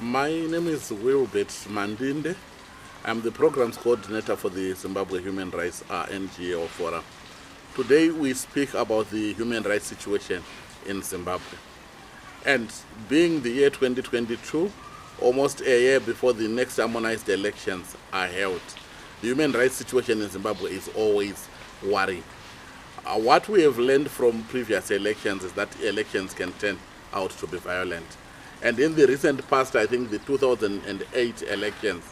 My name is Wilbert Mandinde. I'm the programs coordinator for the Zimbabwe Human Rights NGO Forum. Today we speak about the human rights situation in Zimbabwe. And being the year 2022, almost a year before the next harmonized elections are held, the human rights situation in Zimbabwe is always worrying. What we have learned from previous elections is that elections can turn out to be violent. And in the recent past, I think the 2008 elections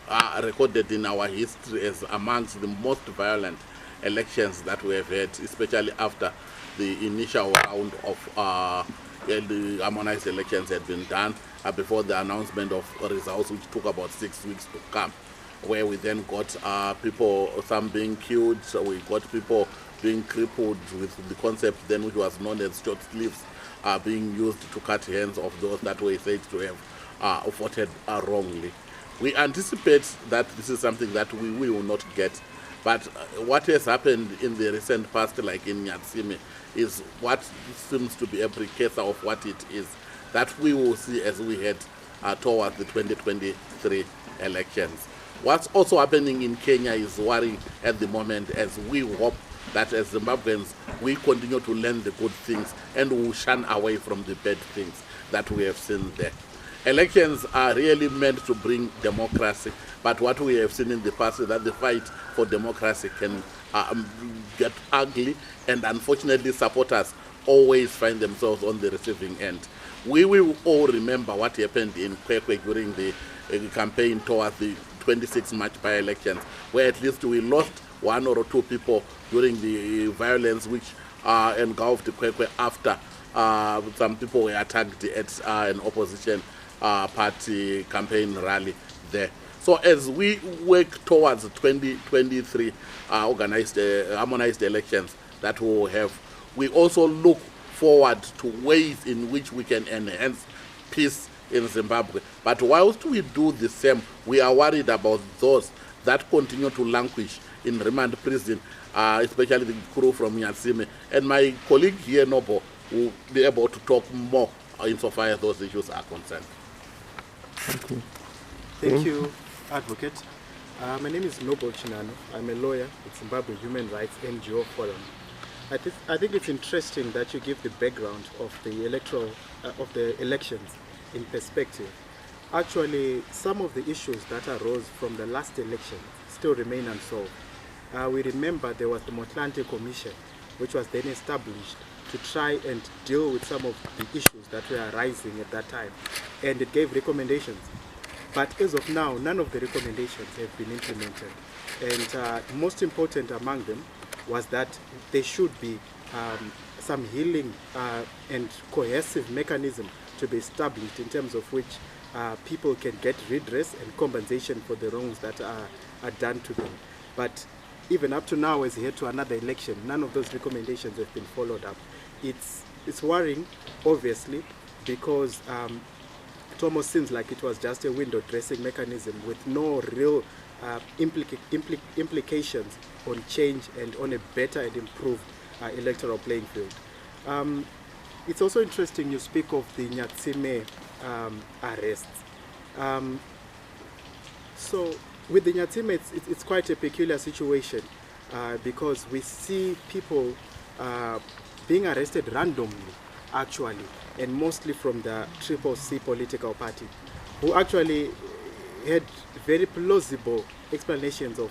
are recorded in our history as amongst the most violent elections that we have had, especially after the initial round of the harmonized elections had been done before the announcement of results, which took about 6 weeks to come, where we then got people, some being killed, so we got people being crippled with the concept then which was known as short sleeves being used to cut hands of those that were said to have voted wrongly. We anticipate that this is something that we will not get, but what has happened in the recent past, like in Nyatsime, is what seems to be a precursor of what it is that we will see as we head towards the 2023 elections. What's also happening in Kenya is worrying at the moment, as we hope that as Zimbabweans we continue to learn the good things and we shun away from the bad things that we have seen there. Elections are really meant to bring democracy, but what we have seen in the past is that the fight for democracy can get ugly, and unfortunately supporters always find themselves on the receiving end. We will all remember what happened in Kwekwe during the campaign towards the 26 March by-elections, where at least we lost one or two people during the violence which engulfed Kwekwe after some people were attacked at an opposition party campaign rally there. So as we work towards 2023 organized harmonized elections that we will have, we also look forward to ways in which we can enhance peace in Zimbabwe. But whilst we do the same, we are worried about those that continue to languish in remand prison, especially the crew from Nyatsime. And my colleague here, Nobo, will be able to talk more insofar as those issues are concerned. Thank you, Advocate. My name is Nobo Chinano. I'm a lawyer at Zimbabwe Human Rights NGO Forum. I think it's interesting that you give the background of the elections in perspective. Actually, some of the issues that arose from the last election still remain unsolved. We remember there was the Motlanthe Commission, which was then established to try and deal with some of the issues that were arising at that time, and it gave recommendations. But as of now, none of the recommendations have been implemented. And most important among them was that there should be some healing and cohesive mechanism to be established in terms of which people can get redress and compensation for the wrongs that are done to them. But even up to now, as we head to another election, none of those recommendations have been followed up. It's worrying, obviously, because it almost seems like it was just a window dressing mechanism with no real implications on change and on a better and improved electoral playing field. It's also interesting you speak of the Nyatsime arrests. So with the Nyatsime, it's quite a peculiar situation because we see people being arrested randomly, actually, and mostly from the Triple C political party, who actually had very plausible explanations of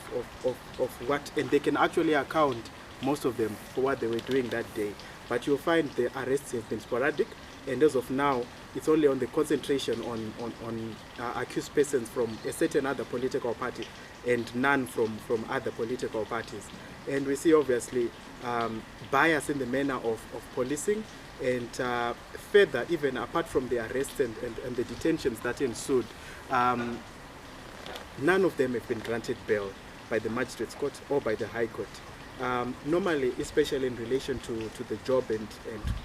what, and they can actually account, most of them, for what they were doing that day. But you'll find the arrests have been sporadic, and as of now, it's only on the concentration on accused persons from a certain other political party and none from other political parties. And we see, obviously, bias in the manner of policing, and further, even apart from the arrests and the detentions that ensued, none of them have been granted bail by the Magistrates Court or by the High Court. Normally, especially in relation to the Job and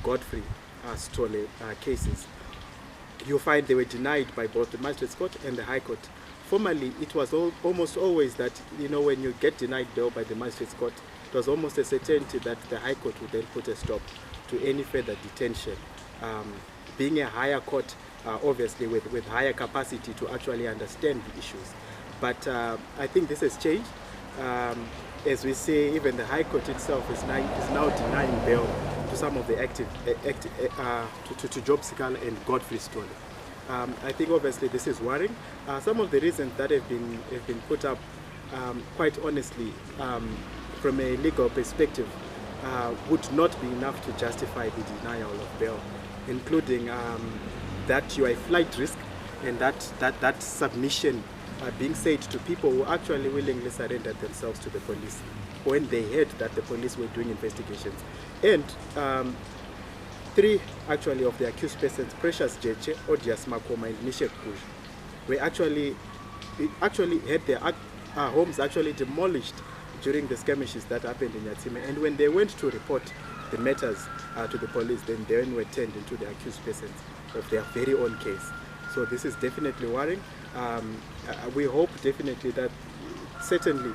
Godfrey Stole cases, you find they were denied by both the Magistrates Court and the High Court. Formerly, it was almost always that, when you get denied bail by the Magistrates Court, it was almost a certainty that the High Court would then put a stop to any further detention. Being a higher court, obviously with higher capacity to actually understand the issues. But I think this has changed. As we say, even the High Court itself is now denying bail to some of the to Job Sikala and Godfrey Stole. I think obviously this is worrying. Some of the reasons that have been put up, quite honestly, from a legal perspective, would not be enough to justify the denial of bail, including that you are a flight risk, and that submission being said to people who actually willingly surrendered themselves to the police when they heard that the police were doing investigations. And three actually of the accused persons, Precious Jeche, Odias Makoma, and Nishek Kuj, were actually had their homes actually demolished during the skirmishes that happened in Yatsime. And when they went to report the matters to the police, then they were turned into the accused persons of their very own case. So this is definitely worrying. We hope definitely that certainly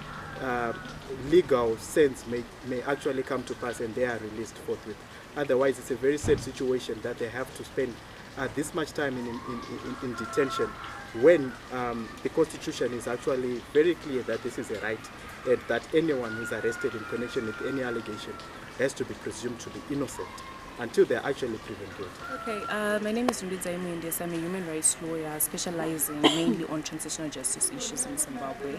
legal sense may actually come to pass and they are released forthwith. Otherwise, it's a very sad situation that they have to spend this much time in detention when the Constitution is actually very clear that this is a right, and that anyone who is arrested in connection with any allegation has to be presumed to be innocent until they're actually proven guilty. Okay, my name is Ndudza Imendes. I'm a human rights lawyer specializing mainly on transitional justice issues in Zimbabwe.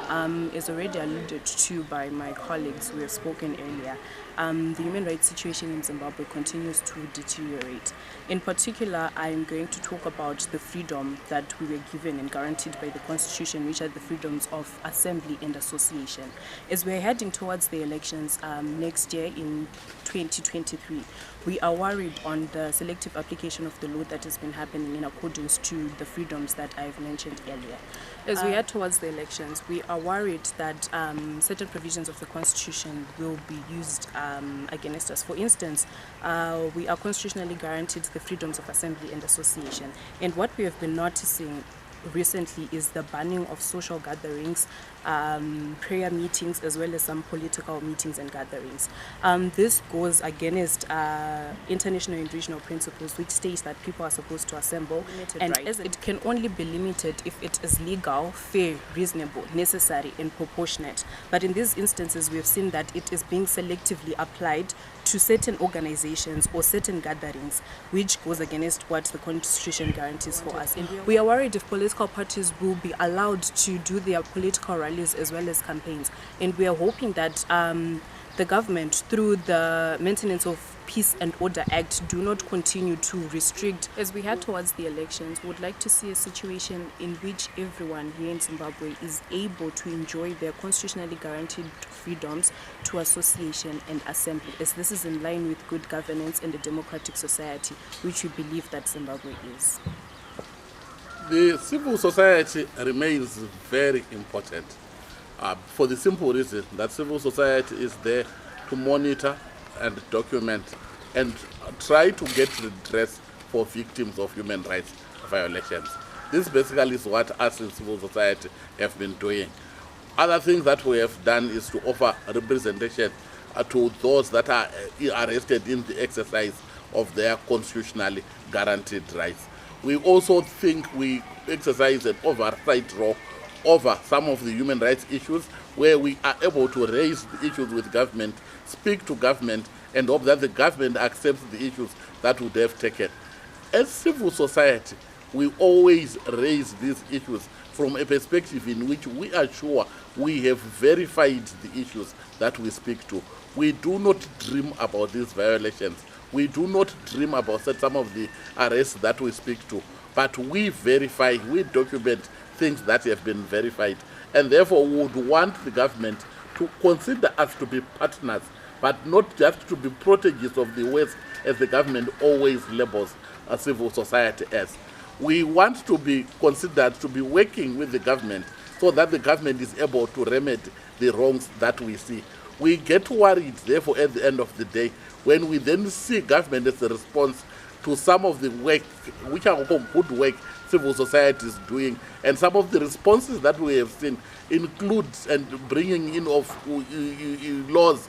As already alluded to by my colleagues who have spoken earlier, the human rights situation in Zimbabwe continues to deteriorate. In particular, I'm going to talk about the freedom that we were given and guaranteed by the Constitution, which are the freedoms of assembly and association. As we're heading towards the elections next year in 2023, we are worried on the selective application of the law that has been happening in accordance to the freedoms that I've mentioned earlier. As we head towards the elections, we are worried that certain provisions of the Constitution will be used against us. For instance, we are constitutionally guaranteed the freedoms of assembly and association. And what we have been noticing recently is the banning of social gatherings, prayer meetings, as well as some political meetings and gatherings. This goes against international and regional principles, which states that people are supposed to assemble, and it can only be limited if it is legal, fair, reasonable, necessary, and proportionate. But in these instances, we have seen that it is being selectively applied to certain organizations or certain gatherings, which goes against what the Constitution guarantees for us. And we are worried if political parties will be allowed to do their political rallies as well as campaigns. And we are hoping that the government, through the Maintenance of Peace and Order Act, do not continue to restrict. As we head towards the elections, we would like to see a situation in which everyone here in Zimbabwe is able to enjoy their constitutionally guaranteed freedoms to association and assembly, as this is in line with good governance and a democratic society, which we believe that Zimbabwe is. The civil society remains very important for the simple reason that civil society is there to monitor and document and try to get redress for victims of human rights violations. This basically is what us in civil society have been doing. Other things that we have done is to offer representation to those that are arrested in the exercise of their constitutionally guaranteed rights. We also think we exercise an oversight role over some of the human rights issues, where we are able to raise the issues with government, speak to government, and hope that the government accepts the issues that would have taken. As civil society, we always raise these issues from a perspective in which we are sure we have verified the issues that we speak to. We do not dream about these violations. We do not dream about some of the arrests that we speak to, but we verify, we document things that have been verified, and therefore we would want the government to consider us to be partners, but not just to be proteges of the West, as the government always labels a civil society as. We want to be considered to be working with the government so that the government is able to remedy the wrongs that we see. We get worried, therefore, at the end of the day, when we then see government as a response to some of the work, which are good work civil society is doing, and some of the responses that we have seen includes and bringing in of laws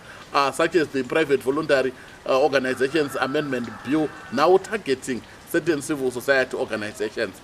such as the Private Voluntary Organizations Amendment Bill, now targeting certain civil society organizations